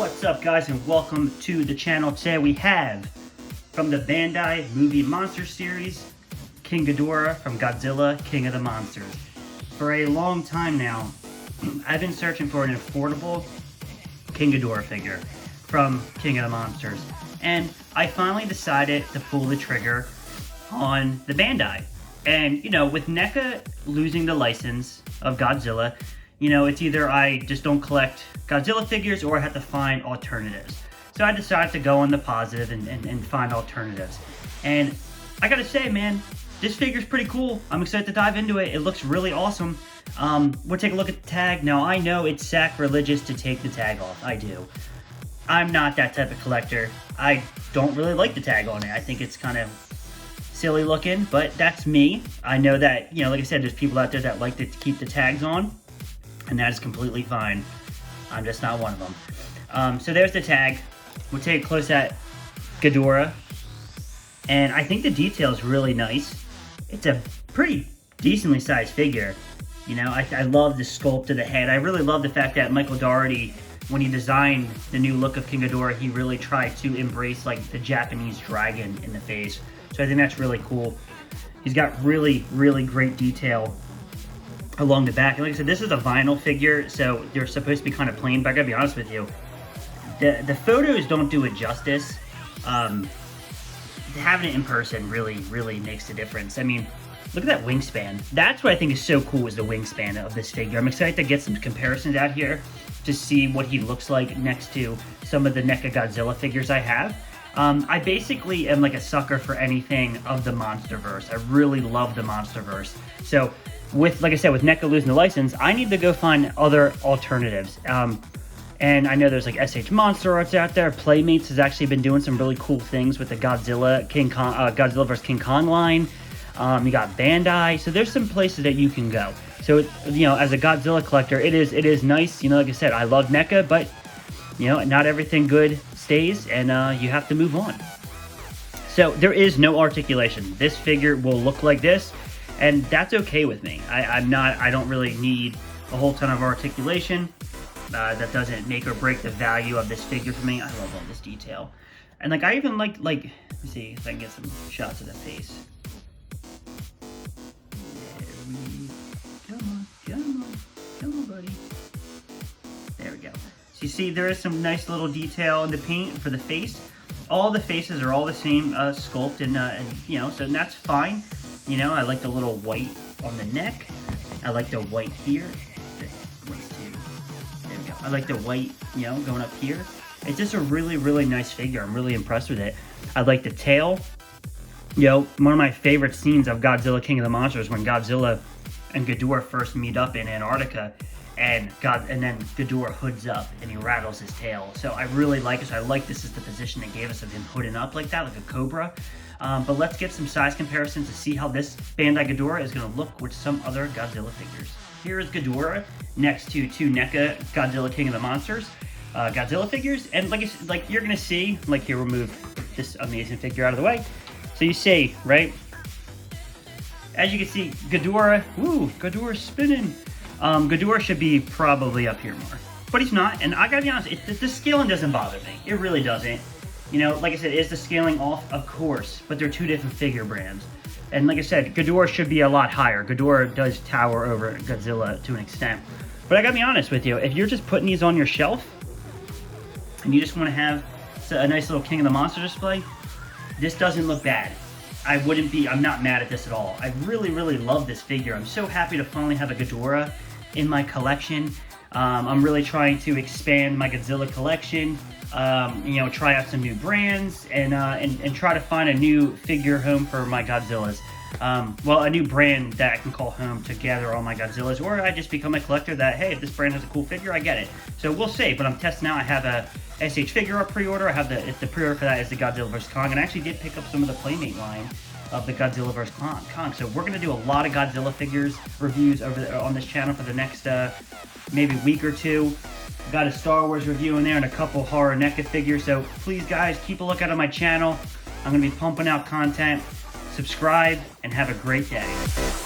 What's up, guys, and welcome to the channel. Today we have from the Bandai movie monster series, King Ghidorah from Godzilla, King of the Monsters. For a long time now, I've been searching for an affordable King Ghidorah figure from King of the Monsters, and I finally decided to pull the trigger on the Bandai. And, you know, with NECA losing the license of Godzilla, you know, it's either I just don't collect Godzilla figures or I have to find alternatives. So I decided to go on the positive and find alternatives. And I gotta say, man, this figure's pretty cool. I'm excited to dive into it. It looks really awesome. We'll take a look at the tag. Now, I know it's sacrilegious to take the tag off. I do. I'm not that type of collector. I don't really like the tag on it. I think it's kind of silly looking, but that's me. I know that, you know, like I said, there's people out there that like to keep the tags on, and that is completely fine. I'm just not one of them. So there's the tag. We'll take a close at Ghidorah, and I think the detail is really nice. It's a pretty decently sized figure. You know, I love the sculpt of the head. I really love the fact that Michael Dougherty, when he designed the new look of King Ghidorah, he really tried to embrace like the Japanese dragon in the face. So I think that's really cool. He's got really, really great detail along the back. And like I said, this is a vinyl figure, so they're supposed to be kind of plain, but I gotta be honest with you, the photos don't do it justice. Having it in person really makes a difference. I mean, look at that wingspan. That's what I think is so cool, is the wingspan of this figure. I'm excited to get some comparisons out here to see what he looks like next to some of the NECA Godzilla figures I have. I basically am like a sucker for anything of the Monsterverse. I really love the Monsterverse. So with, like I said, with NECA losing the license, I need to go find other alternatives. And I know there's like SH Monster Arts out there. Playmates has actually been doing some really cool things with the Godzilla Godzilla vs. King Kong line. You got Bandai. So there's some places that you can go. So, you know, as a Godzilla collector, it is nice. You know, like I said, I love NECA, but, you know, not everything good stays, and you have to move on. So there is no articulation. This figure will look like this, and that's okay with me. I don't really need a whole ton of articulation. That doesn't make or break the value of this figure for me. I love all this detail. And like, I even like, let me see if I can get some shots of the face. Come on, buddy. There we go. So you see there is some nice little detail in the paint for the face. All the faces are all the same sculpt, and you know, so that's fine. You know, I like the little white on the neck. I like the white here. There we go. I like the white, you know, going up here. It's just a really nice figure. I'm really impressed with it. I like the tail. You know, one of my favorite scenes of Godzilla King of the Monsters, when Godzilla and Ghidorah first meet up in Antarctica, and then Ghidorah hoods up and he rattles his tail. So I really like it. So I like this is the position they gave us of him hooding up like that, like a cobra. But let's get some size comparisons to see how this Bandai Ghidorah is going to look with some other Godzilla figures. Here is Ghidorah next to two NECA Godzilla King of the Monsters Godzilla figures, and like you're going to see, like, here, we'll move this amazing figure out of the way. So you see, right? As you can see, Ghidorah, Ghidorah's spinning. Ghidorah should be probably up here more, but he's not. And I gotta be honest, the scaling doesn't bother me. It really doesn't. You know, like I said, is the scaling off? Of course, but they're two different figure brands. And like I said, Ghidorah should be a lot higher. Ghidorah does tower over Godzilla to an extent. But I gotta be honest with you, if you're just putting these on your shelf and you just want to have a nice little King of the Monster display, this doesn't look bad. I'm not mad at this at all. I really love this figure. I'm so happy to finally have a Ghidorah in my collection. I'm really trying to expand my Godzilla collection, you know, try out some new brands, and try to find a new figure home for my Godzillas. Well, a new brand that I can call home to gather all my Godzillas, or I just become a collector that, hey, if this brand has a cool figure, I get it. So we'll see, but I'm testing out. I have a SH figure up pre-order. I have the pre-order for that is the Godzilla vs. Kong, and I actually did pick up some of the Playmate line of the Godzilla vs. Kong. So we're going to do a lot of Godzilla figures reviews on this channel for the next maybe week or two. Got a Star Wars review in there and a couple horror NECA figures. So please, guys, keep a lookout on my channel. I'm going to be pumping out content. Subscribe and have a great day.